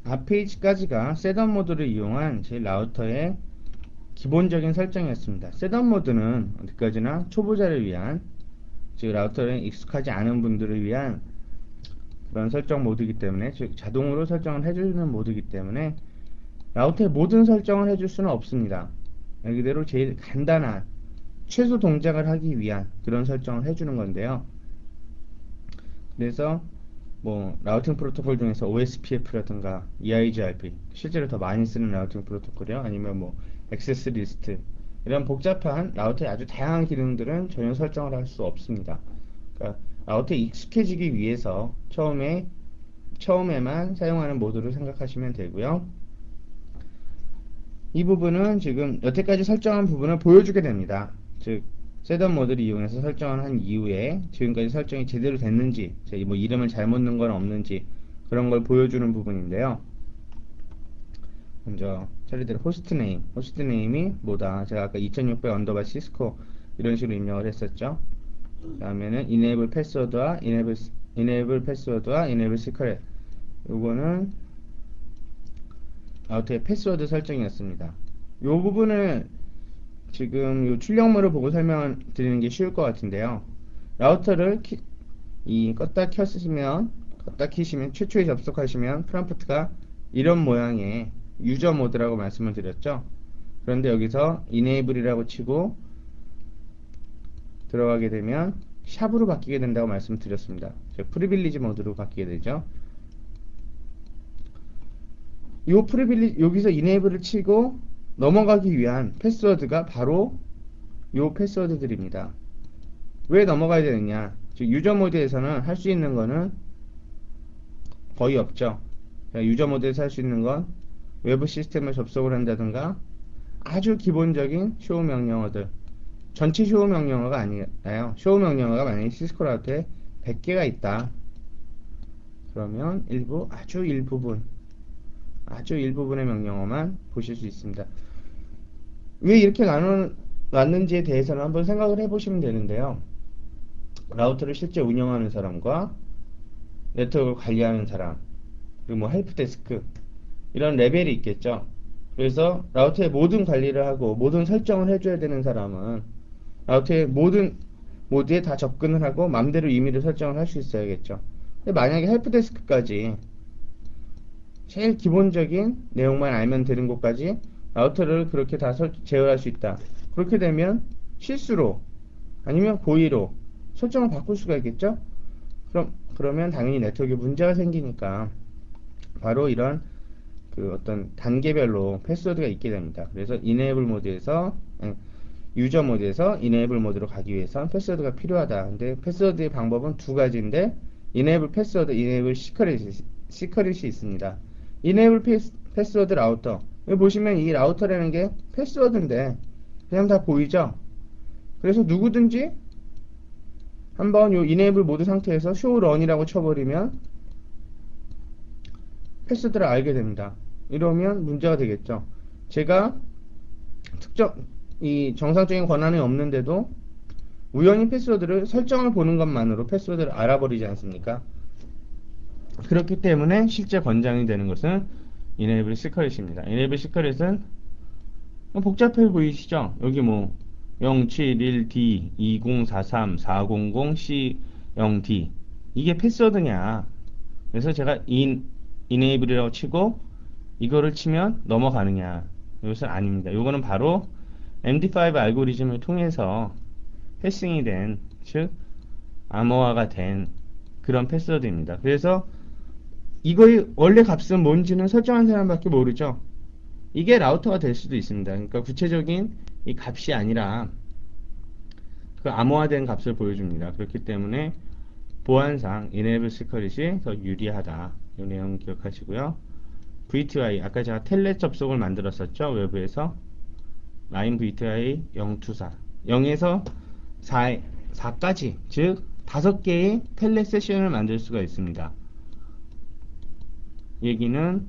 앞페이지까지가 셋업 모드를 이용한 제 라우터의 기본적인 설정이었습니다. 셋업 모드는 어디까지나 초보자를 위한, 즉 라우터에 익숙하지 않은 분들을 위한 그런 설정 모드이기 때문에, 즉 자동으로 설정을 해주는 모드이기 때문에 라우터의 모든 설정을 해줄 수는 없습니다. 말 그대로 제일 간단한 최소 동작을 하기 위한 그런 설정을 해주는 건데요. 그래서 뭐 라우팅 프로토콜 중에서 OSPF라든가 EIGRP, 실제로 더 많이 쓰는 라우팅 프로토콜이요, 아니면 뭐 액세스 리스트, 이런 복잡한 라우터의 아주 다양한 기능들은 전혀 설정을 할 수 없습니다. 그러니까 라우터에 익숙해지기 위해서 처음에만 사용하는 모드로 생각하시면 되고요. 이 부분은 지금 여태까지 설정한 부분을 보여주게 됩니다. 즉 셋업 모드를 이용해서 설정을 한 이후에 지금까지 설정이 제대로 됐는지, 뭐 이름을 잘못 넣은 건 없는지, 그런 걸 보여주는 부분인데요. 먼저 차례대로 호스트 네임이 뭐다, 제가 아까 2600 언더바 시스코 이런 식으로 입력을 했었죠. 그 다음에는 enable 패스워드와 enable secret, 요거는 아우터의 패스워드 설정이었습니다. 요 부분을 지금 요 출력물을 보고 설명을 드리는 게 쉬울 것 같은데요. 라우터를 껐다 키시면, 최초에 접속하시면 프롬프트가 이런 모양의 유저 모드라고 말씀을 드렸죠. 그런데 여기서 enable이라고 치고 들어가게 되면 샵으로 바뀌게 된다고 말씀드렸습니다. 즉 프리빌리지 모드로 바뀌게 되죠. 여기서 enable을 치고 넘어가기 위한 패스워드가 바로 요 패스워드들입니다. 왜 넘어가야 되느냐? 즉 유저 모드에서는 할 수 있는 거는 거의 없죠. 유저 모드에서 할 수 있는 건 외부 시스템을 접속을 한다든가 아주 기본적인 쇼 명령어들, 전체 쇼 명령어가 아니라요. 쇼 명령어가 만약에 시스코 라우터에 100개가 있다, 그러면 아주 일부분의 명령어만 보실 수 있습니다. 왜 이렇게 나눠놨는지에 대해서는 한번 생각을 해보시면 되는데요. 라우터를 실제 운영하는 사람과 네트워크를 관리하는 사람, 그리고 뭐 헬프데스크, 이런 레벨이 있겠죠. 그래서 라우터의 모든 관리를 하고 모든 설정을 해줘야 되는 사람은 라우터의 모든 모드에 다 접근을 하고 맘대로 임의로 설정을 할 수 있어야겠죠. 근데 만약에 헬프데스크까지 제일 기본적인 내용만 알면 되는 곳까지 라우터를 그렇게 다 제어할 수 있다, 그렇게 되면 실수로 아니면 고의로 설정을 바꿀 수가 있겠죠. 그러면 당연히 네트워크에 문제가 생기니까 바로 이런 어떤 단계별로 패스워드가 있게 됩니다. 그래서 유저 모드에서 enable 모드로 가기 위해선 패스워드가 필요하다. 근데 패스워드의 방법은 두 가지인데, enable 패스워드, enable 시크릿이 있습니다. enable 패스워드 라우터, 여기 보시면 이 라우터라는 게 패스워드인데 그냥 다 보이죠. 그래서 누구든지 한번 요 enable 모드 상태에서 show run이라고 쳐버리면 패스워드를 알게 됩니다. 이러면 문제가 되겠죠. 제가 이 정상적인 권한이 없는데도 우연히 패스워드를 설정을 보는 것만으로 패스워드를 알아버리지 않습니까? 그렇기 때문에 실제 권장이 되는 것은 enable secret입니다. enable secret은 복잡해 보이시죠? 여기 뭐 071D 2043 400 C0D, 이게 패스워드냐? 그래서 제가 enable이라고 치고 이거를 치면 넘어가느냐? 이것은 아닙니다. 이거는 바로 MD5 알고리즘을 통해서 패싱이 된, 즉 암호화가 된 그런 패스워드입니다. 그래서 이거의 원래 값은 뭔지는 설정한 사람밖에 모르죠. 이게 라우터가 될 수도 있습니다. 그러니까 구체적인 이 값이 아니라 그 암호화된 값을 보여줍니다. 그렇기 때문에 보안상 enable secret이 더 유리하다, 이 내용 기억하시고요. VTY, 아까 제가 텔넷 접속을 만들었었죠. 외부에서 라인 VTY 024, 0에서 4까지, 즉 5개의 텔넷 세션을 만들 수가 있습니다. 얘기는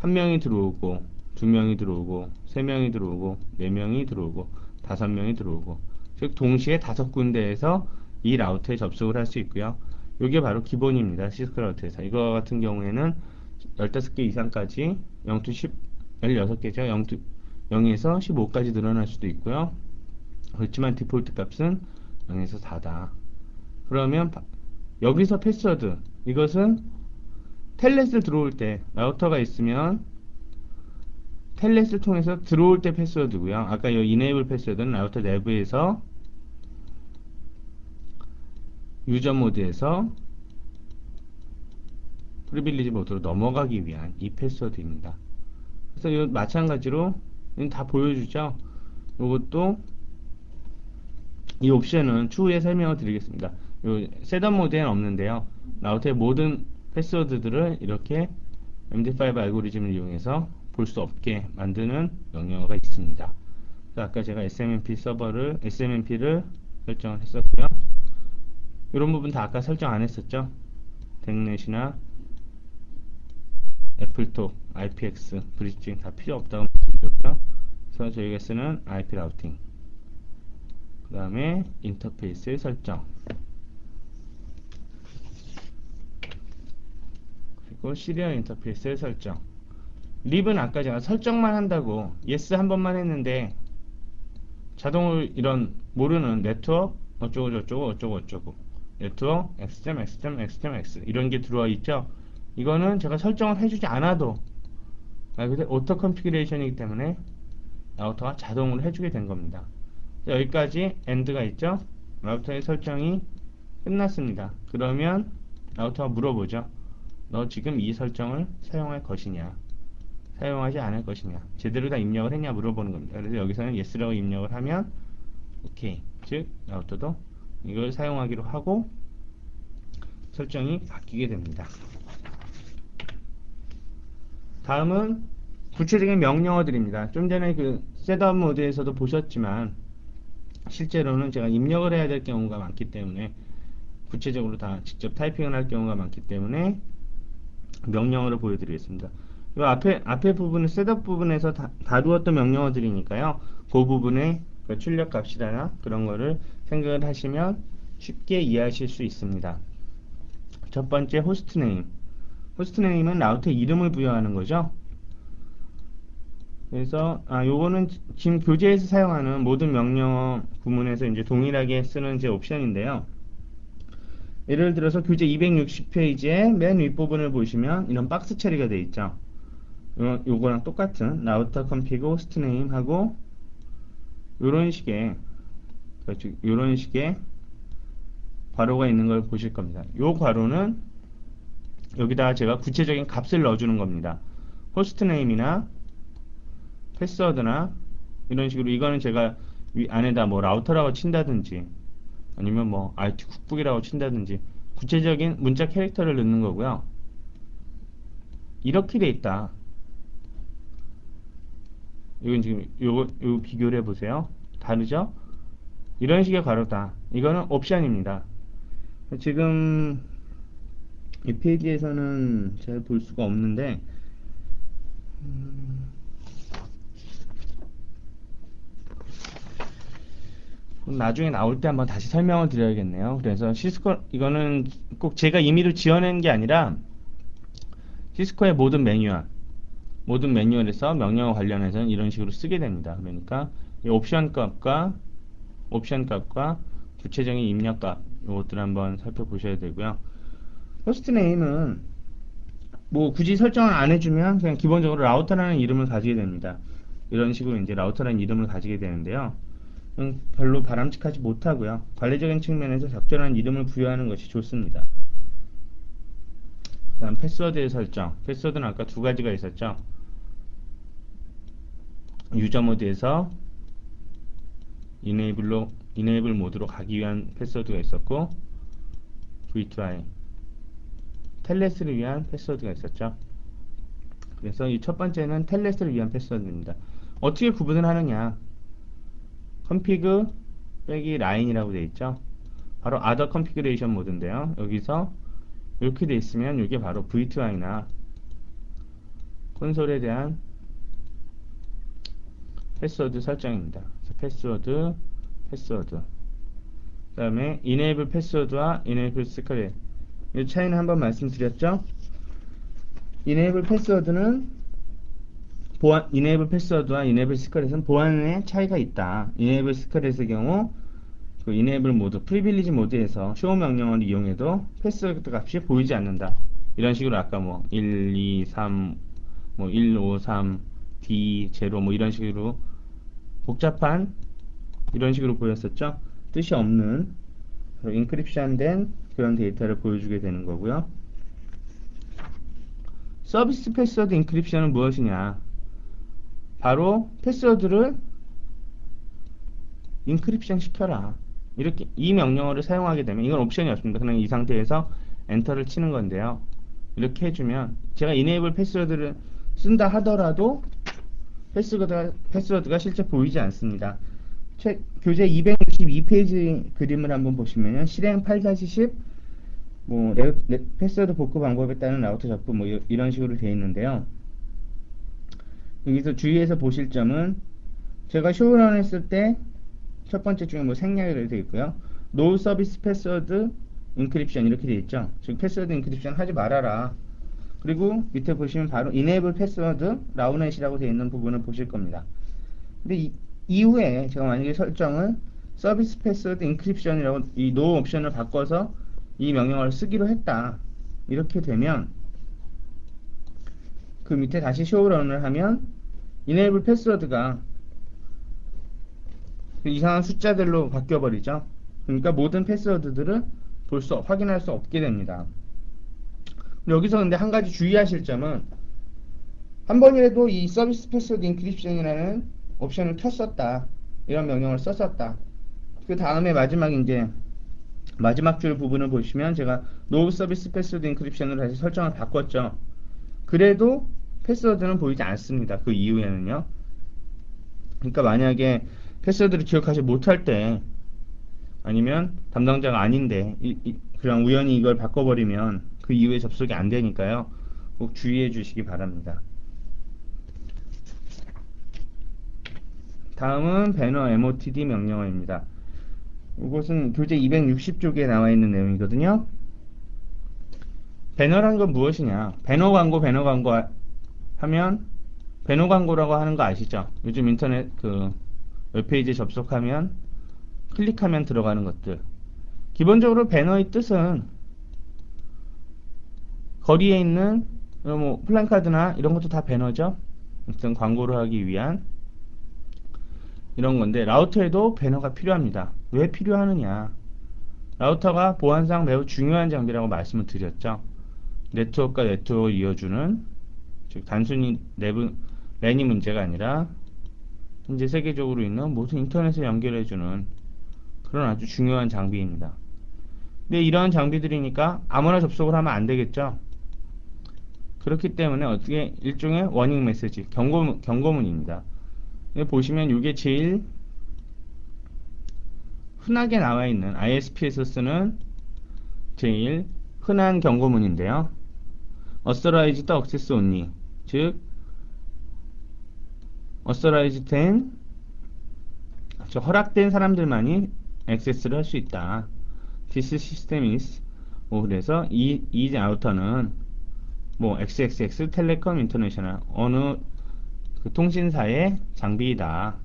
1명이 들어오고 2명이 들어오고 3명이 들어오고 4명이 들어오고 5명이 들어오고, 즉 동시에 5군데에서 이 라우터에 접속을 할 수 있고요. 이게 바로 기본입니다. 시스코 라우터에서. 이거 같은 경우에는 15개 이상까지 0 to 10, 16개죠. 0에서 15까지 늘어날 수도 있고요. 그렇지만 디폴트 값은 0에서 4다. 그러면 여기서 패스워드, 이것은 텔넷을 들어올 때 라우터가 있으면 텔넷을 통해서 들어올 때 패스워드고요. 아까 이 enable 패스워드는 라우터 내부에서 유저 모드에서 프리빌리지 모드로 넘어가기 위한 이 패스워드입니다. 그래서 이 마찬가지로 다 보여주죠. 이것도 이 옵션은 추후에 설명을 드리겠습니다. 이 셋업 모드에는 없는데요. 라우터의 모든 패스워드들을 이렇게 MD5 알고리즘을 이용해서 볼 수 없게 만드는 명령어가 있습니다. 아까 제가 SMMP를 설정을 했었고요. 이런 부분 다 아까 설정 안 했었죠. 덱넷이나 애플톡, IPX, 브리징 다 필요 없다고 말씀드렸고요. 그래서 저희가 쓰는 IP 라우팅, 그 다음에 인터페이스의 설정, 그리고 시리얼 인터페이스의 설정. 립은 아까 제가 설정만 한다고 yes 한 번만 했는데 자동으로 이런 모르는 네트워크 어쩌고 저쩌고 어쩌고 어쩌고 네트워크 x 이런 게 들어와 있죠. 이거는 제가 설정을 해주지 않아도 근데 오토 컨피그레이션이기 때문에 라우터가 자동으로 해주게 된 겁니다. 여기까지 end가 있죠. 라우터의 설정이 끝났습니다. 그러면 라우터가 물어보죠. 너 지금 이 설정을 사용할 것이냐, 사용하지 않을 것이냐, 제대로 다 입력을 했냐 물어보는 겁니다. 그래서 여기서는 yes라고 입력을 하면 오케이, 즉 라우터도 이걸 사용하기로 하고 설정이 바뀌게 됩니다. 다음은 구체적인 명령어들입니다. 좀 전에 그 셋업 모드에서도 보셨지만 실제로는 제가 입력을 해야 될 경우가 많기 때문에 구체적으로 다 직접 타이핑을 할 경우가 많기 때문에 명령어를 보여드리겠습니다. 이 앞에 부분은 셋업 부분에서 다루었던 명령어들이니까요. 그 부분에 출력 값이나 그런 거를 생각을 하시면 쉽게 이해하실 수 있습니다. 첫 번째 호스트네임. 호스트네임은 라우터 이름을 부여하는 거죠. 그래서 요거는 지금 교재에서 사용하는 모든 명령어 구문에서 이제 동일하게 쓰는 제 옵션인데요. 예를 들어서 교재 260페이지의 맨 윗부분을 보시면 이런 박스 처리가 되어 있죠. 요거랑 똑같은 라우터 컨피그 호스트네임 하고 요런 식의 괄호가 있는 걸 보실 겁니다. 요 괄호는 여기다가 제가 구체적인 값을 넣어주는 겁니다. 호스트네임이나 패스워드나 이런 식으로, 이거는 제가 안에다 뭐 라우터라고 친다든지 아니면 뭐 IT 국북이라고 친다든지 구체적인 문자 캐릭터를 넣는 거고요. 이렇게 돼 있다. 이건 지금 요 비교를 해보세요. 다르죠? 이런 식의 괄호다. 이거는 옵션입니다. 지금 이 페이지에서는 잘 볼 수가 없는데 나중에 나올 때 한번 다시 설명을 드려야겠네요. 그래서 시스코, 이거는 꼭 제가 임의로 지어낸 게 아니라 시스코의 모든 매뉴얼에서 명령어 관련해서는 이런 식으로 쓰게 됩니다. 그러니까 이 옵션 값과 구체적인 입력 값, 이것들 한번 살펴보셔야 되고요. 호스트 네임은 뭐 굳이 설정을 안 해주면 그냥 기본적으로 라우터라는 이름을 가지게 됩니다. 이런 식으로 이제 라우터라는 이름을 가지게 되는데요. 별로 바람직하지 못하고요. 관리적인 측면에서 적절한 이름을 부여하는 것이 좋습니다. 다음 패스워드의 설정. 패스워드는 아까 두 가지가 있었죠. 유저 모드에서 enable 모드로 가기 위한 패스워드가 있었고, V2I 텔넷을 위한 패스워드가 있었죠. 그래서 이 첫 번째는 텔넷을 위한 패스워드입니다. 어떻게 구분을 하느냐? config 빼기 line이라고 되어 있죠. 바로 other configuration 모드인데요. 여기서 이렇게 되어 있으면 이게 바로 V2I나 콘솔에 대한 패스워드 설정입니다. 패스워드 그 다음에 enable 패스워드와 enable secret, 이 차이는 한번 말씀드렸죠. enable 패스워드는 enable 패스워드와 enable 시크릿은 보안에 차이가 있다. enable 시크릿의 경우 그 enable 모드, 프리빌리지 모드에서 show 명령어를 이용해도 패스워드 값이 보이지 않는다. 이런 식으로 아까 뭐 1, 2, 3, 뭐 1, 5, 3, D, 0 뭐 이런 식으로 복잡한 이런 식으로 보였었죠. 뜻이 없는 인크립션된 그런 데이터를 보여주게 되는 거고요. 서비스 패스워드 인크립션은 무엇이냐? 바로 패스워드를 인크립션 시켜라. 이렇게 이 명령어를 사용하게 되면 이건 옵션이 없습니다. 그냥 이 상태에서 엔터를 치는 건데요. 이렇게 해주면 제가 enable 패스워드를 쓴다 하더라도 패스워드가 실제 보이지 않습니다. 교재 262페이지 그림을 한번 보시면요. 실행 8-10 뭐 패스워드 복구 방법에 따른 라우터 접근 뭐 이런 식으로 되어 있는데요. 여기서 주의해서 보실 점은 제가 쇼런 했을 때 첫 번째 중에 뭐 생략이 되어 있고요. No Service Password Encryption 이렇게 되어 있죠. 즉 패스워드 인크립션 하지 말아라. 그리고 밑에 보시면 바로 Enable Password Loudnet이라고 되어 있는 부분을 보실 겁니다. 근데 이후에 제가 만약에 설정을 서비스 패스워드 인크립션이라고 이 no 옵션을 바꿔서 이 명령어를 쓰기로 했다. 이렇게 되면 그 밑에 다시 showrun을 하면 enable 패스워드가 이상한 숫자들로 바뀌어 버리죠. 그러니까 모든 패스워드들을 확인할 수 없게 됩니다. 여기서 근데 한 가지 주의하실 점은 한 번이라도 이 서비스 패스워드 인크립션이라는 옵션을 켰었다. 이런 명령을 썼었다. 그 다음에 마지막 줄 부분을 보시면 제가 no service password encryption으로 다시 설정을 바꿨죠. 그래도 패스워드는 보이지 않습니다. 그 이후에는요. 그러니까 만약에 패스워드를 기억하지 못할 때 아니면 담당자가 아닌데 그냥 우연히 이걸 바꿔버리면 그 이후에 접속이 안 되니까요. 꼭 주의해 주시기 바랍니다. 다음은 배너 MOTD 명령어입니다. 이것은 교재 260쪽에 나와 있는 내용이거든요. 배너란 건 무엇이냐? 배너 광고 하면 배너 광고라고 하는 거 아시죠? 요즘 인터넷 그 웹페이지에 접속하면 클릭하면 들어가는 것들. 기본적으로 배너의 뜻은 거리에 있는 뭐 플랜카드나 이런 것도 다 배너죠. 어떤 광고를 하기 위한 이런 건데 라우터에도 배너가 필요합니다. 왜 필요하느냐? 라우터가 보안상 매우 중요한 장비라고 말씀을 드렸죠. 네트워크가 네트워크를 이어주는 즉 단순히 랜이 문제가 아니라 현재 세계적으로 있는 모든 인터넷에 연결해주는 그런 아주 중요한 장비입니다. 근데 이러한 장비들이니까 아무나 접속을 하면 안 되겠죠. 그렇기 때문에 어떻게 일종의 워닝 메시지, 경고문입니다. 보시면 이게 제일 흔하게 나와 있는 ISP에서 쓰는 제일 흔한 경고문인데요. Authorized Access Only, 즉 Authorized 된 허락된 사람들만이 액세스를 할 수 있다. This system is 그래서 이 라우터는 뭐 XXX 텔레콤 인터내셔널 어느 그 통신사의 장비이다.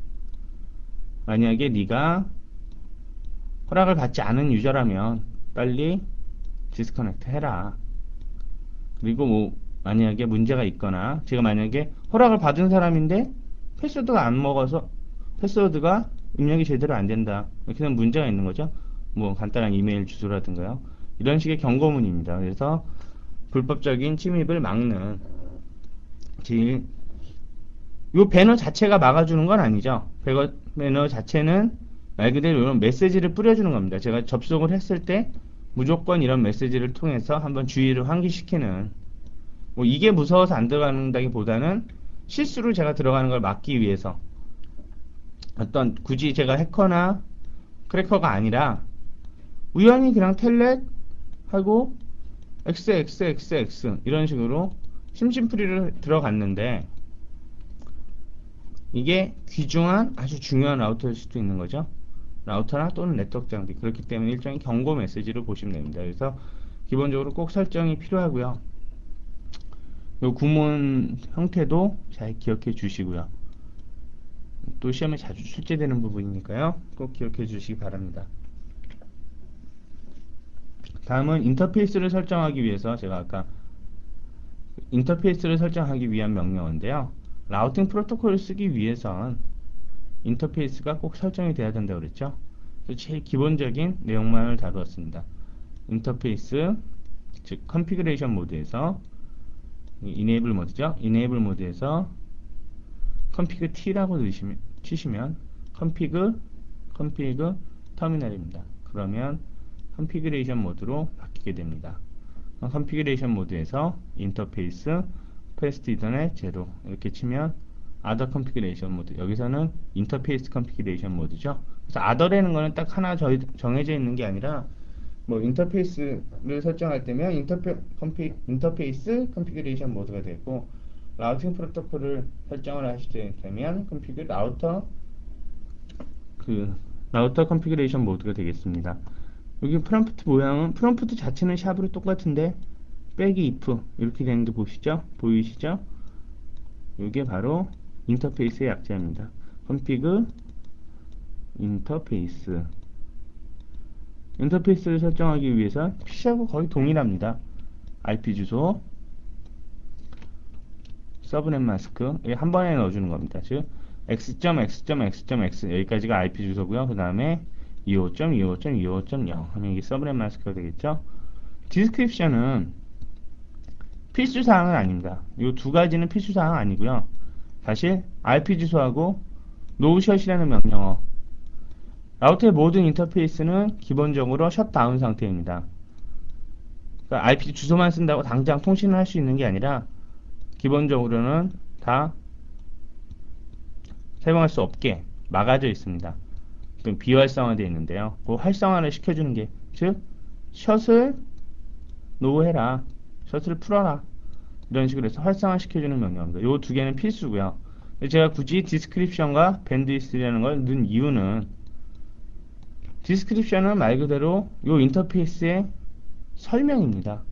만약에 네가 허락을 받지 않은 유저라면 빨리 디스커넥트 해라. 그리고 뭐 만약에 문제가 있거나 제가 만약에 허락을 받은 사람인데 패스워드가 안 먹어서 패스워드가 입력이 제대로 안 된다. 이렇게 되면 문제가 있는 거죠. 뭐 간단한 이메일 주소라든가요. 이런 식의 경고문입니다. 그래서 불법적인 침입을 막는 제일 이 배너 자체가 막아주는 건 아니죠. 배너 자체는 말 그대로 이런 메시지를 뿌려주는 겁니다. 제가 접속을 했을 때 무조건 이런 메시지를 통해서 한번 주의를 환기시키는 뭐 이게 무서워서 안 들어간다기보다는 실수로 제가 들어가는 걸 막기 위해서 어떤 굳이 제가 해커나 크래커가 아니라 우연히 그냥 텔넷 하고 XXXX 이런 식으로 심심풀이를 들어갔는데 이게 귀중한 아주 중요한 라우터일 수도 있는 거죠. 라우터나 또는 네트워크 장비. 그렇기 때문에 일종의 경고 메시지로 보시면 됩니다. 그래서 기본적으로 꼭 설정이 필요하고요. 요 구문 형태도 잘 기억해 주시고요. 또 시험에 자주 출제되는 부분이니까요. 꼭 기억해 주시기 바랍니다. 다음은 인터페이스를 설정하기 위해서 제가 아까 인터페이스를 설정하기 위한 명령어인데요. 라우팅 프로토콜을 쓰기 위해선 인터페이스가 꼭 설정이 돼야 된다고 그랬죠. 그래서 제일 기본적인 내용만을 다루었습니다. 인터페이스, 즉 컨피그레이션 모드에서 이네이블 모드죠. 이네이블 모드에서 config t라고 치시면 config 터미널입니다. 그러면 컨피그레이션 모드로 바뀌게 됩니다. 컨피그레이션 모드에서 인터페이스 패스트 이더넷 제로 이렇게 치면 other configuration 모드, 여기서는 인터페이스 컨피그레이션 모드죠. 그래서 other라는 거는 딱 하나 정해져 있는 게 아니라 뭐 인터페이스를 설정할 때면 인터페이스 컨피그레이션 모드가 되고, 라우팅 프로토콜을 설정을 하시게 되면 컨피그 라우터 컨피그레이션 모드가 되겠습니다. 여기 프롬프트 모양은, 프롬프트 자체는 샵으로 똑같은데 빼기 if 이렇게 되는 게 보이시죠? 이게 바로 인터페이스의 약자입니다. config 인터페이스를 설정하기 위해서 PC하고 거의 동일합니다. IP 주소, 서브넷 마스크 한 번에 넣어주는 겁니다. 즉 x.x.x.x 여기까지가 IP 주소고요. 그 다음에 25.25.25.0 하면 이게 서브넷 마스크가 되겠죠. 디스크립션은 필수사항은 아닙니다. 이 두 가지는 필수사항 아니고요. 사실 IP 주소하고 노샷이라는 명령어, 라우터의 모든 인터페이스는 기본적으로 셧다운 상태입니다. 그러니까 IP 주소만 쓴다고 당장 통신을 할 수 있는 게 아니라 기본적으로는 다 사용할 수 없게 막아져 있습니다. 비활성화되어 있는데요. 그 활성화를 시켜주는 게, 즉 셧을 노해라, 셧을 풀어라, 이런 식으로 해서 활성화 시켜주는 명령입니다. 이 두 개는 필수고요. 제가 굳이 디스크립션과 밴드위스라는 걸 넣은 이유는, 디스크립션은 말 그대로 이 인터페이스의 설명입니다.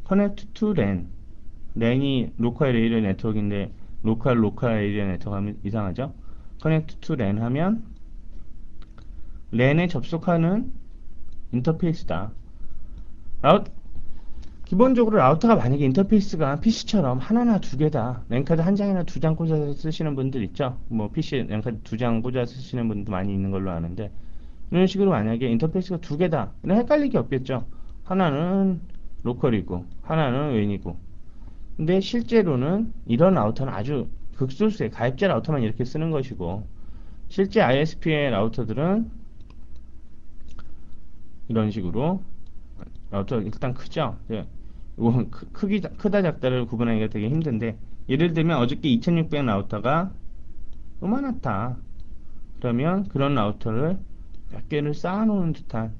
Connect to LAN. 랜이 로컬 에리어 네트워크인데 로컬 에리어 네트워크 하면 이상하죠? Connect to LAN 하면 랜에 접속하는 인터페이스다. 기본적으로 라우터가 만약에 인터페이스가 PC처럼 하나나 두 개다, 랜카드 한 장이나 두 장 꽂아서 쓰시는 분들 있죠. 뭐 PC 랜카드 두 장 꽂아서 쓰시는 분도 많이 있는 걸로 아는데, 이런 식으로 만약에 인터페이스가 두 개다, 헷갈릴 게 없겠죠. 하나는 로컬이고 하나는 웬이고. 근데 실제로는 이런 라우터는 아주 극소수의 가입자 라우터만 이렇게 쓰는 것이고, 실제 ISP의 라우터들은 이런 식으로, 라우터 일단 크죠. 크다 작다를 구분하기가 되게 힘든데, 예를 들면 어저께 2600 라우터가 요만하다 그러면 그런 라우터를 몇 개를 쌓아놓은 듯한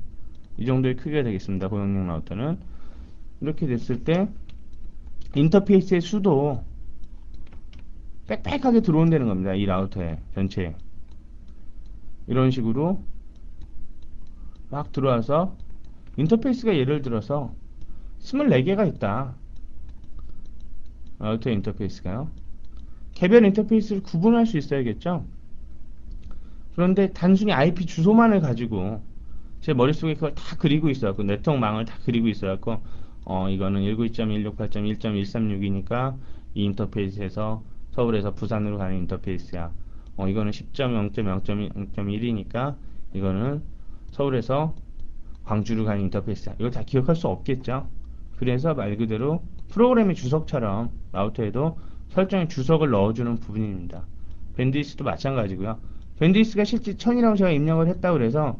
이 정도의 크기가 되겠습니다. 고용량 라우터는. 이렇게 됐을 때 인터페이스의 수도 빽빽하게 들어온다는 겁니다. 이 라우터에 전체에 이런 식으로 막 들어와서, 인터페이스가 예를 들어서 24개가 있다, 라우터 인터페이스가요. 개별 인터페이스를 구분할 수 있어야겠죠. 그런데 단순히 IP 주소만을 가지고 제 머릿속에 그걸 다 그리고 있어갖고, 네트워크망을 다 그리고 있어갖고, 이거는 192.168.1.136이니까 이 인터페이스에서 서울에서 부산으로 가는 인터페이스야. 이거는 10.0.0.0.1이니까 이거는 서울에서 광주로 가는 인터페이스야. 이걸 다 기억할 수 없겠죠. 그래서 말 그대로 프로그램의 주석처럼 라우터에도 설정의 주석을 넣어주는 부분입니다. 밴드위스도 마찬가지고요. 밴드위스가 실제 1000이라고 제가 입력을 했다고 그래서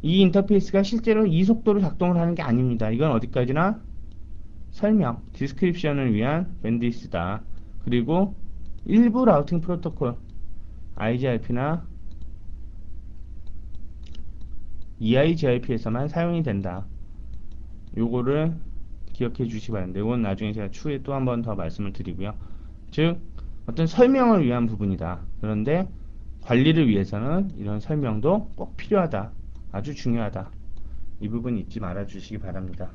이 인터페이스가 실제로 이 속도로 작동을 하는 게 아닙니다. 이건 어디까지나 설명, 디스크립션을 위한 밴드위스다. 그리고 일부 라우팅 프로토콜, IGRP나 EIGRP에서만 사용이 된다. 요거를 기억해 주시기 바랍니다. 이건 나중에 제가 추후에 또 한 번 더 말씀을 드리고요. 즉 어떤 설명을 위한 부분이다. 그런데 관리를 위해서는 이런 설명도 꼭 필요하다. 아주 중요하다. 이 부분 잊지 말아 주시기 바랍니다.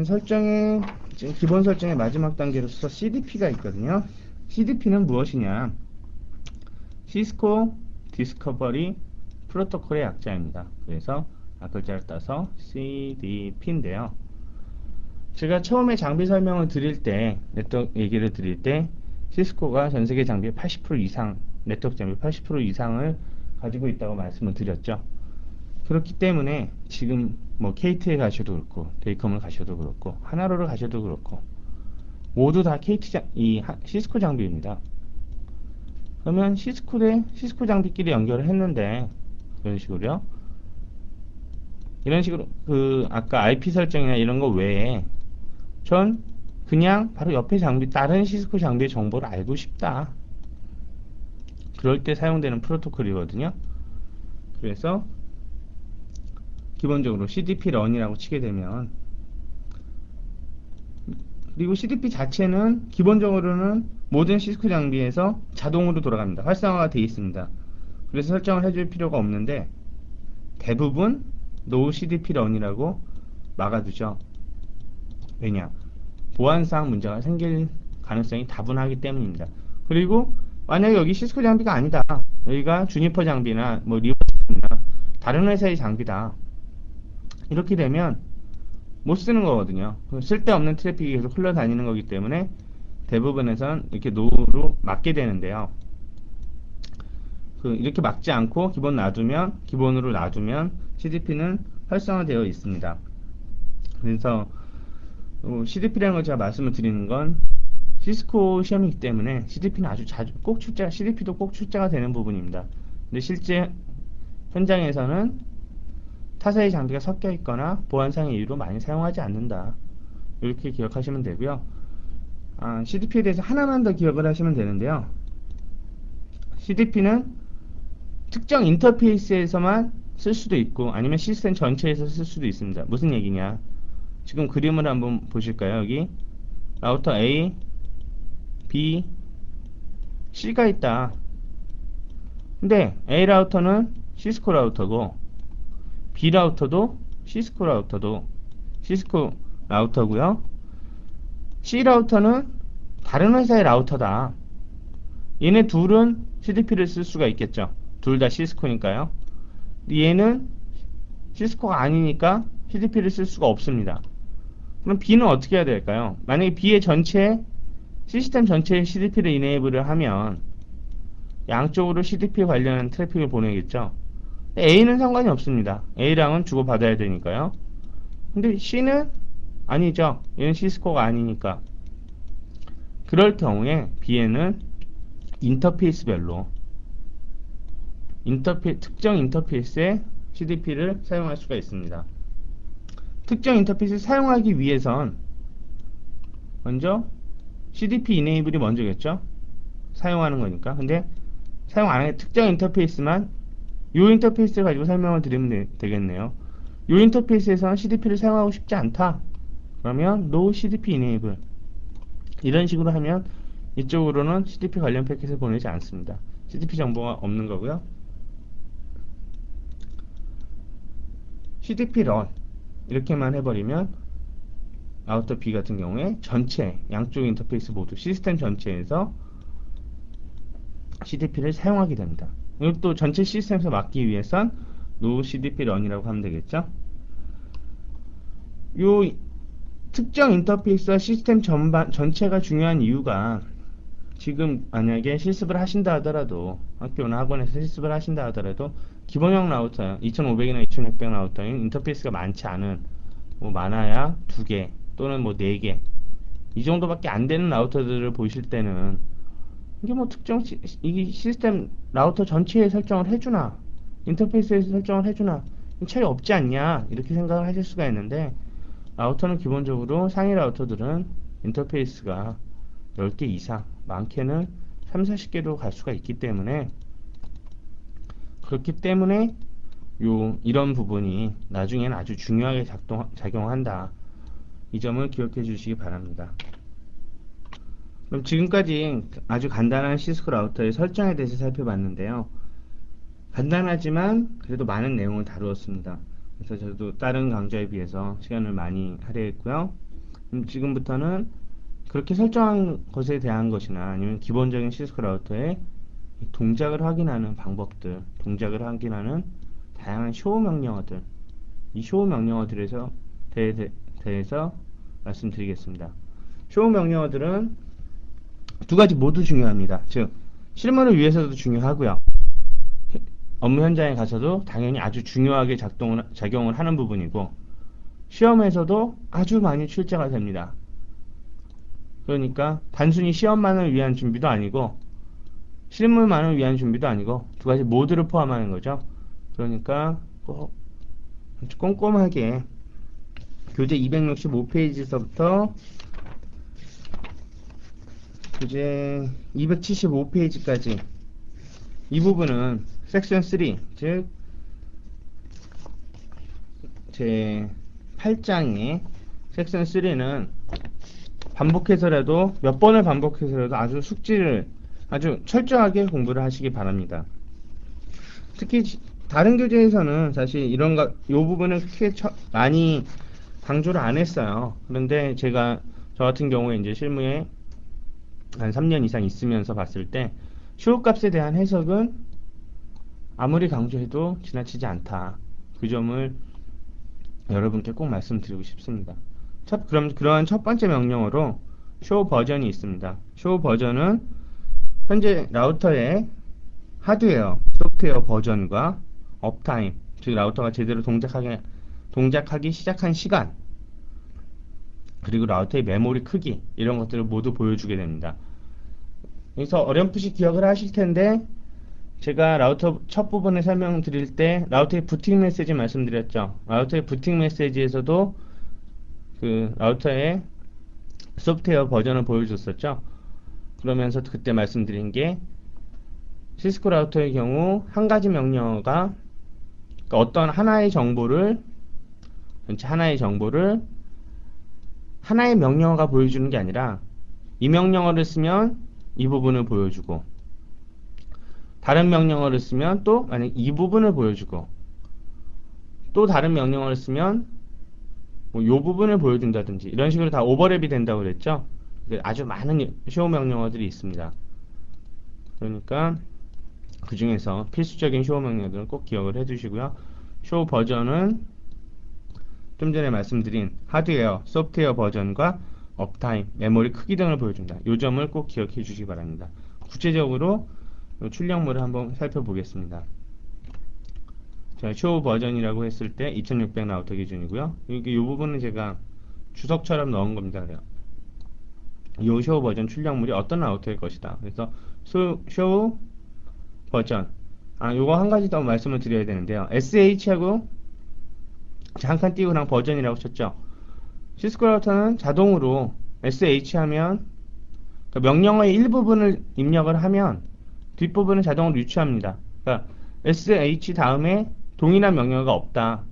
설정의 지금 기본 설정의 마지막 단계로서 CDP가 있거든요. CDP는 무엇이냐? 시스코 디스커버리 프로토콜의 약자입니다. 그래서 앞글자를 따서 CDP인데요. 제가 처음에 장비 설명을 드릴 때, 네트워크 얘기를 드릴 때, 시스코가 전 세계 장비의 80% 이상, 네트워크 장비 80% 이상을 가지고 있다고 말씀을 드렸죠. 그렇기 때문에 지금 뭐 KT에 가셔도 그렇고, 데이컴을 가셔도 그렇고, 하나로를 가셔도 그렇고, 모두 다 시스코 장비입니다. 그러면 시스코 대 시스코 장비끼리 연결을 했는데, 이런 식으로요. 이런 식으로, 아까 IP 설정이나 이런 거 외에, 전 그냥 바로 옆에 장비, 다른 시스코 장비의 정보를 알고 싶다. 그럴 때 사용되는 프로토콜이거든요. 그래서 기본적으로 CDP 런이라고 치게 되면, 그리고 CDP 자체는 기본적으로는 모든 시스코 장비에서 자동으로 돌아갑니다. 활성화가 되어 있습니다. 그래서 설정을 해줄 필요가 없는데 대부분 No CDP 런이라고 막아두죠. 왜냐? 보안상 문제가 생길 가능성이 다분하기 때문입니다. 그리고 만약에 여기 시스코 장비가 아니다. 여기가 주니퍼 장비나 뭐 리버나 다른 회사의 장비다. 이렇게 되면 못 쓰는 거거든요. 쓸데없는 트래픽이 계속 흘러다니는 거기 때문에 대부분에선 이렇게 노로 막게 되는데요. 이렇게 막지 않고 기본으로 놔두면 CDP는 활성화되어 있습니다. 그래서 CDP라는 걸 제가 말씀을 드리는 건 시스코 시험이기 때문에 CDP는 아주 자주 CDP도 꼭 출제가 되는 부분입니다. 근데 실제 현장에서는 타사의 장비가 섞여 있거나 보안상의 이유로 많이 사용하지 않는다. 이렇게 기억하시면 되고요. CDP에 대해서 하나만 더 기억을 하시면 되는데요. CDP는 특정 인터페이스에서만 쓸 수도 있고 아니면 시스템 전체에서 쓸 수도 있습니다. 무슨 얘기냐? 지금 그림을 한번 보실까요? 여기 라우터 A, B, C가 있다. 근데 A 라우터는 시스코 라우터고 B 라우터도 시스코 라우터고요. C 라우터는 다른 회사의 라우터다. 얘네 둘은 CDP를 쓸 수가 있겠죠. 둘 다 시스코니까요. 얘는 시스코가 아니니까 CDP를 쓸 수가 없습니다. 그럼 B는 어떻게 해야 될까요? 만약에 B의 시스템 전체에 CDP를 이네이블을 하면 양쪽으로 CDP 관련한 트래픽을 보내겠죠. A는 상관이 없습니다. A랑은 주고받아야 되니까요. 근데 C는 아니죠. 얘는 시스코가 아니니까. 그럴 경우에 B에는 인터페이스별로 특정 인터페이스에 CDP를 사용할 수가 있습니다. 특정 인터페이스를 사용하기 위해선 먼저 CDP 이네이블이 먼저겠죠. 사용하는 거니까. 근데 사용 안 하는 특정 인터페이스만 이 인터페이스를 가지고 설명을 드리면 되겠네요. 이 인터페이스에서는 CDP를 사용하고 싶지 않다. 그러면 No CDP Enable 이런 식으로 하면 이쪽으로는 CDP 관련 패킷을 보내지 않습니다. CDP 정보가 없는 거고요. CDP run 이렇게만 해버리면 라우터 B 같은 경우에 양쪽 인터페이스 모두 시스템 전체에서 CDP를 사용하게 됩니다. 이것도 전체 시스템에서 막기 위해선 No CDP run이라고 하면 되겠죠. 요 특정 인터페이스와 시스템 전체가 중요한 이유가 지금 만약에 실습을 하신다 하더라도 학교나 학원에서 실습을 하신다 하더라도 기본형 라우터 2500이나 2600 라우터인 인터페이스가 많지 않은 많아야 2개 또는 4개 이 정도밖에 안 되는 라우터들을 보실 때는 이게 이 시스템 라우터 전체에 설정을 해주나 인터페이스에서 설정을 해주나 차이 없지 않냐 이렇게 생각을 하실 수가 있는데 라우터는 기본적으로 상위 라우터들은 인터페이스가 10개 이상 많게는 30, 40개로 갈 수가 있기 때문에 그렇기 때문에 이런 부분이 나중에는 아주 중요하게 작용한다. 이 점을 기억해 주시기 바랍니다. 그럼 지금까지 아주 간단한 시스코 라우터의 설정에 대해서 살펴봤는데요. 간단하지만 그래도 많은 내용을 다루었습니다. 그래서 저도 다른 강좌에 비해서 시간을 많이 할애했고요. 지금부터는 그렇게 설정한 것에 대한 것이나 아니면 기본적인 시스코 라우터의 동작을 확인하는 방법들, 동작을 확인하는 다양한 쇼 명령어들, 이 쇼 명령어들에서 대해서 말씀드리겠습니다. 쇼 명령어들은 두 가지 모두 중요합니다. 즉, 실무를 위해서도 중요하고요. 업무 현장에 가서도 당연히 아주 중요하게 작용을 하는 부분이고, 시험에서도 아주 많이 출제가 됩니다. 그러니까 단순히 시험만을 위한 준비도 아니고 실물만을 위한 준비도 아니고 두 가지 모두를 포함하는 거죠. 그러니까 꼭 꼼꼼하게 교재 265페이지서부터 교재 275페이지까지 이 부분은 섹션 3, 즉 제 8장의 섹션 3는 반복해서라도 몇 번을 반복해서라도 아주 숙지를 아주 철저하게 공부를 하시기 바랍니다. 특히 다른 교재에서는 사실 이 부분을 크게 많이 강조를 안 했어요. 그런데 제가 저 같은 경우에 이제 실무에 한 3년 이상 있으면서 봤을 때 쇼 값에 대한 해석은 아무리 강조해도 지나치지 않다. 그 점을 여러분께 꼭 말씀드리고 싶습니다. 그럼 그러한 첫 번째 명령어로 쇼 버전이 있습니다. 쇼 버전은 현재 라우터의 하드웨어, 소프트웨어 버전과 업타임, 즉 라우터가 제대로 동작하기 시작한 시간, 그리고 라우터의 메모리 크기, 이런 것들을 모두 보여주게 됩니다. 여기서 어렴풋이 기억을 하실 텐데, 제가 라우터 첫 부분에 설명드릴 때 라우터의 부팅 메시지 말씀드렸죠. 라우터의 부팅 메시지에서도 그 라우터의 소프트웨어 버전을 보여줬었죠. 그러면서 그때 말씀드린 게 시스코 라우터의 경우 한 가지 명령어가 그러니까 어떤 전체 하나의 정보를 하나의 명령어가 보여주는 게 아니라 이 명령어를 쓰면 이 부분을 보여주고 다른 명령어를 쓰면 또 만약 이 부분을 보여주고 또 다른 명령어를 쓰면 뭐 요 부분을 보여준다든지 이런 식으로 다 오버랩이 된다고 그랬죠. 아주 많은 쇼 명령어들이 있습니다. 그러니까 그 중에서 필수적인 쇼 명령어들은 꼭 기억을 해두시고요. 쇼 버전은 좀 전에 말씀드린 하드웨어, 소프트웨어 버전과 업타임, 메모리 크기 등을 보여준다. 이 점을 꼭 기억해 주시기 바랍니다. 구체적으로 출력물을 한번 살펴보겠습니다. 자, 쇼 버전이라고 했을 때 2600 라우터 기준이고요. 이 부분은 제가 주석처럼 넣은 겁니다. 그래요. 이 쇼 버전 출력물이 어떤 라우터일 것이다. 그래서 쇼 버전. 요거 한 가지 더 말씀을 드려야 되는데요. SH하고 잠깐 띄우고 그냥 버전이라고 쳤죠. 시스코 라우터는 자동으로 SH 하면 그러니까 명령어의 일부분을 입력을 하면 뒷부분은 자동으로 유추합니다. 그러니까 SH 다음에 동일한 명령어가 없다.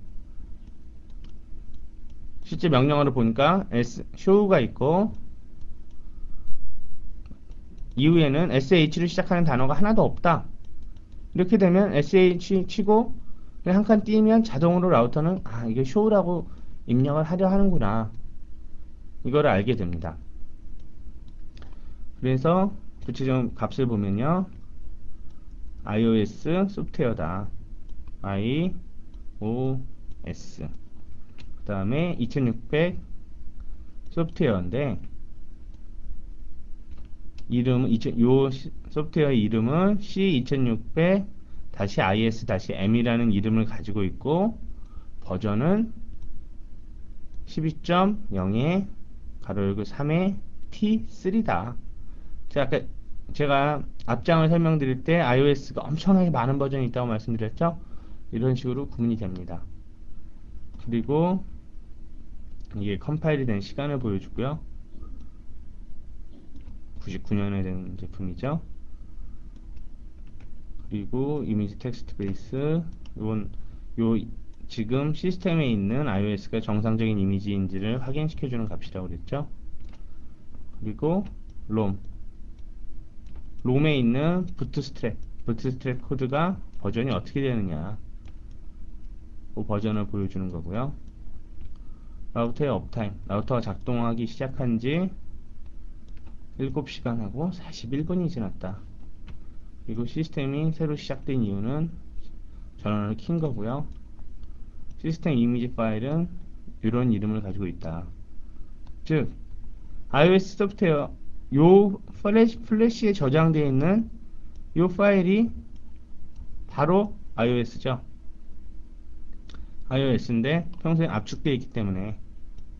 실제 명령어를 보니까 show가 있고 이후에는 sh를 시작하는 단어가 하나도 없다. 이렇게 되면 sh 치고 한 칸 띄면 자동으로 라우터는 이게 show라고 입력을 하려 하는구나. 이거를 알게 됩니다. 그래서 구체적 값을 보면요. iOS 소프트웨어다. iOS 그 다음에 2600 소프트웨어인데 요 소프트웨어 이름은 C2600-IS-M이라는 이름을 가지고 있고 버전은 12.0의 가로 열고 3의 T3다. 제가 앞장을 설명드릴 때 iOS가 엄청나게 많은 버전이 있다고 말씀드렸죠? 이런 식으로 구분이 됩니다. 그리고 이게 컴파일이 된 시간을 보여주고요. 99년에 된 제품이죠. 그리고 이미지 텍스트 베이스 지금 시스템에 있는 iOS가 정상적인 이미지인지를 확인시켜주는 값이라고 그랬죠. 그리고 롬에 있는 부트스트랩 코드가 버전이 어떻게 되느냐 그 버전을 보여주는 거고요. 라우터의 업타임, 라우터가 작동하기 시작한 지 7시간하고 41분이 지났다. 그리고 시스템이 새로 시작된 이유는 전원을 킨 거고요. 시스템 이미지 파일은 이런 이름을 가지고 있다. 즉 iOS 소프트웨어 요 플래시에 저장되어 있는 요 파일이 바로 iOS죠. iOS인데 평소에 압축되어 있기 때문에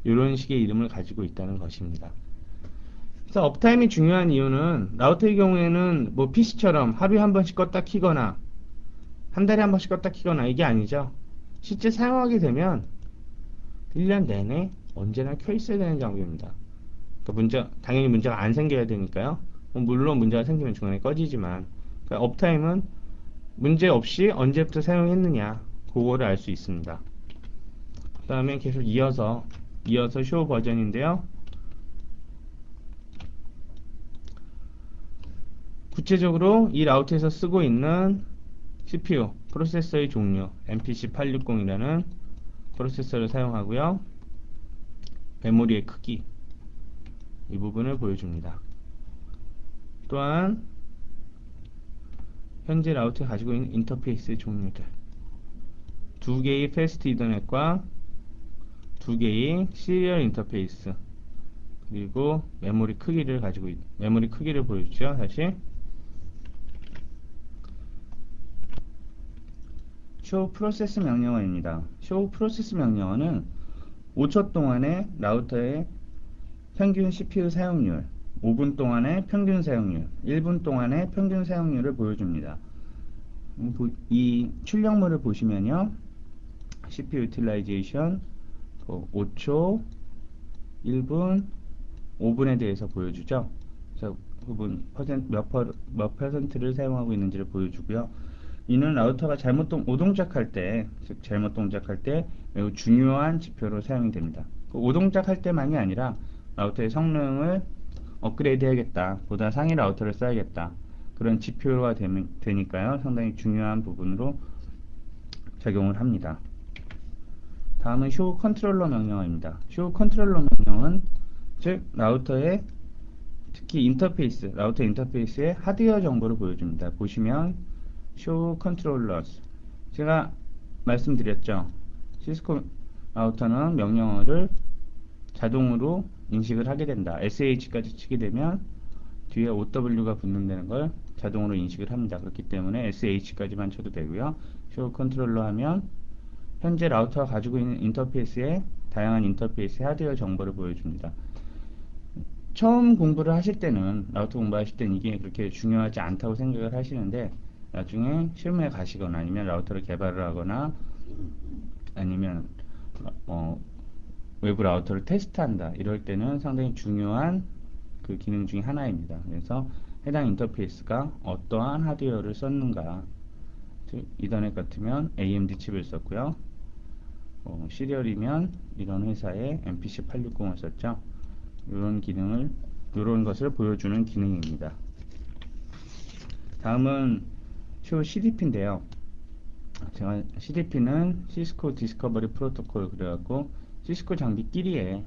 이런 식의 이름을 가지고 있다는 것입니다. 그래서 업타임이 중요한 이유는 라우터의 경우에는 뭐 PC처럼 하루에 한 번씩 껐다 키거나 한 달에 한 번씩 껐다 키거나 이게 아니죠. 실제 사용하게 되면 1년 내내 언제나 켜 있어야 되는 장비입니다. 그러니까 당연히 문제가 안 생겨야 되니까요. 물론 문제가 생기면 중간에 꺼지지만 그러니까 업타임은 문제 없이 언제부터 사용했느냐 그거를 알 수 있습니다. 그 다음에 계속 이어서 쇼 버전인데요. 구체적으로 이 라우터에서 쓰고 있는 CPU, 프로세서의 종류 MPC860이라는 프로세서를 사용하고요. 메모리의 크기 이 부분을 보여줍니다. 또한 현재 라우터가 가지고 있는 인터페이스의 종류들 2개의 패스트 이더넷과 2개의 시리얼 인터페이스 그리고 메모리 크기를 보여주죠. 다시 show 프로세스 명령어입니다. show 프로세스 명령어는 5초 동안의 라우터의 평균 CPU 사용률, 5분 동안의 평균 사용률, 1분 동안의 평균 사용률을 보여줍니다. 이 출력물을 보시면요. CPU utilization 5초, 1분, 5분에 대해서 보여주죠. 그래서 몇 퍼센트를 사용하고 있는지를 보여주고요. 이는 라우터가 잘못 동작할 때 매우 중요한 지표로 사용이 됩니다. 오동작할 때만이 아니라 라우터의 성능을 업그레이드 해야겠다, 보다 상위 라우터를 써야겠다, 그런 지표가 되니까요. 상당히 중요한 부분으로 작용을 합니다. 다음은 show 컨트롤러 명령어입니다. show 컨트롤러 명령은 즉 라우터의 특히 라우터 인터페이스의 하드웨어 정보를 보여줍니다. 보시면 show controllers 제가 말씀드렸죠. 시스코 라우터는 명령어를 자동으로 인식을 하게 된다. SH까지 치게 되면 뒤에 OW가 붙는다는 걸 자동으로 인식을 합니다. 그렇기 때문에 SH까지만 쳐도 되고요. show controller 하면 현재 라우터가 가지고 있는 인터페이스의 다양한 인터페이스의 하드웨어 정보를 보여줍니다. 처음 공부를 하실 때는 라우터 공부하실 때는 이게 그렇게 중요하지 않다고 생각을 하시는데 나중에 실무에 가시거나 아니면 라우터를 개발을 하거나 아니면 외부 라우터를 테스트한다 이럴 때는 상당히 중요한 그 기능 중에 하나입니다. 그래서 해당 인터페이스가 어떠한 하드웨어를 썼는가, 즉 이더넷 같으면 AMD 칩을 썼고요. 시리얼이면 이런 회사의 MPC860을 썼죠. 이런 것을 보여주는 기능입니다. 다음은 show CDP인데요. 제가 CDP는 시스코 디스커버리 프로토콜 그래갖고 시스코 장비끼리에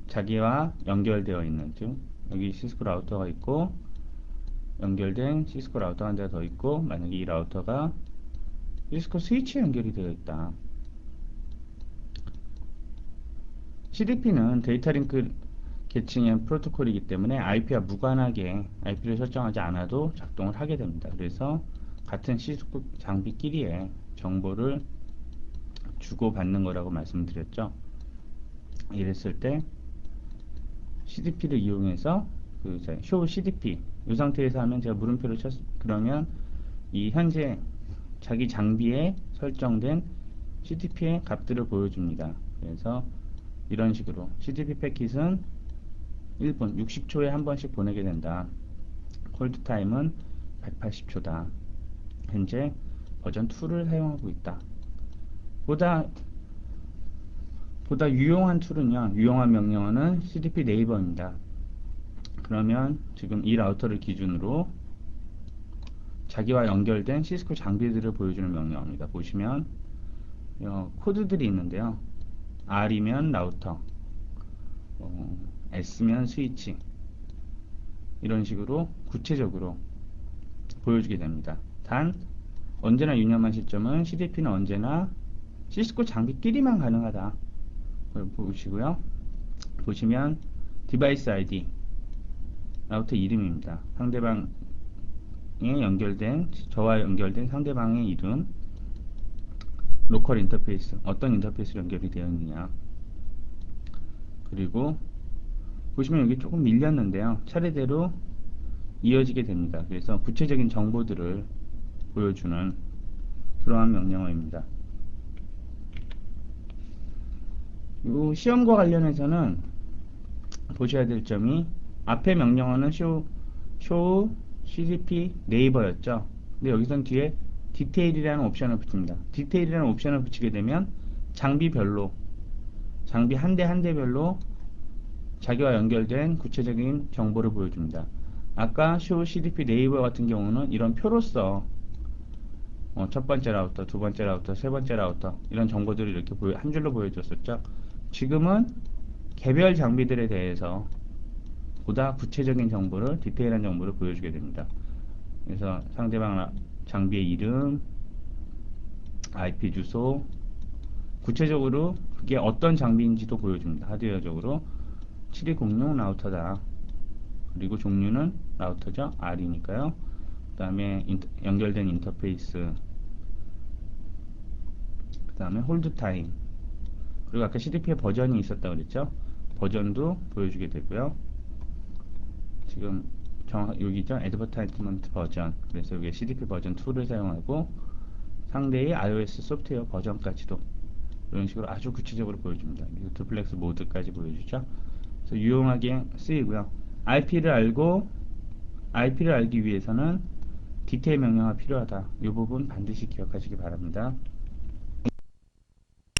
자기와 연결되어 있는, 즉 여기 시스코 라우터가 있고 연결된 시스코 라우터 한 대가 더 있고, 만약에 이 라우터가 시스코 스위치에 연결이 되어 있다. CDP는 데이터 링크 계층의 프로토콜이기 때문에 IP와 무관하게 IP를 설정하지 않아도 작동을 하게 됩니다. 그래서 같은 시스코 장비끼리의 정보를 주고받는 거라고 말씀드렸죠. 이랬을 때 CDP를 이용해서 show CDP 이 상태에서 하면 제가 물음표를 그러면 이 현재 자기 장비에 설정된 CDP의 값들을 보여줍니다. 그래서 이런 식으로 CDP 패킷은 1분 60초에 한 번씩 보내게 된다. 홀드 타임은 180초다. 현재 버전 2를 사용하고 있다. 보다 유용한 툴은요, 유용한 명령어는 CDP 네이버입니다. 그러면 지금 이 라우터를 기준으로 자기와 연결된 시스코 장비들을 보여주는 명령어입니다. 보시면 코드들이 있는데요. R이면 라우터, S면 스위치, 이런 식으로 구체적으로 보여주게 됩니다. 단 언제나 유념하실 점은 CDP는 언제나 시스코 장비끼리만 가능하다. 보시고요. 보시면 디바이스 ID, 라우터 이름입니다. 상대방에 연결된, 저와 연결된 상대방의 이름, 로컬 인터페이스, 어떤 인터페이스로 연결이 되어 있느냐. 그리고 보시면 여기 조금 밀렸는데요. 차례대로 이어지게 됩니다. 그래서 구체적인 정보들을 보여주는 그러한 명령어입니다. 이 시험과 관련해서는 보셔야 될 점이, 앞에 명령어는 show cdp 네이버였죠. 근데 여기선 뒤에 디테일이라는 옵션을 붙입니다. 디테일이라는 옵션을 붙이게 되면 장비별로, 장비 한 대 한 대별로 자기와 연결된 구체적인 정보를 보여줍니다. 아까 show cdp 네이버 같은 경우는 이런 표로서 첫 번째 라우터, 두 번째 라우터, 세 번째 라우터, 이런 정보들을 이렇게 한 줄로 보여줬었죠. 지금은 개별 장비들에 대해서 보다 구체적인 정보를, 디테일한 정보를 보여주게 됩니다. 그래서 상대방 장비의 이름, IP 주소, 구체적으로 그게 어떤 장비인지도 보여줍니다. 하드웨어적으로 7206 라우터다. 그리고 종류는 라우터죠. R이니까요. 그 다음에 연결된 인터페이스, 그 다음에 홀드 타임, 그리고 아까 CDP의 버전이 있었다고 그랬죠. 버전도 보여주게 되고요. 지금 여기죠. 애드버타이즈먼트 버전. 그래서 여기 CDP 버전 2를 사용하고 상대의 iOS 소프트웨어 버전까지도 이런 식으로 아주 구체적으로 보여줍니다. 두플렉스 모드까지 보여주죠. 그래서 유용하게 쓰이고요. IP를 알기 위해서는 디테일 명령어가 필요하다. 이 부분 반드시 기억하시기 바랍니다.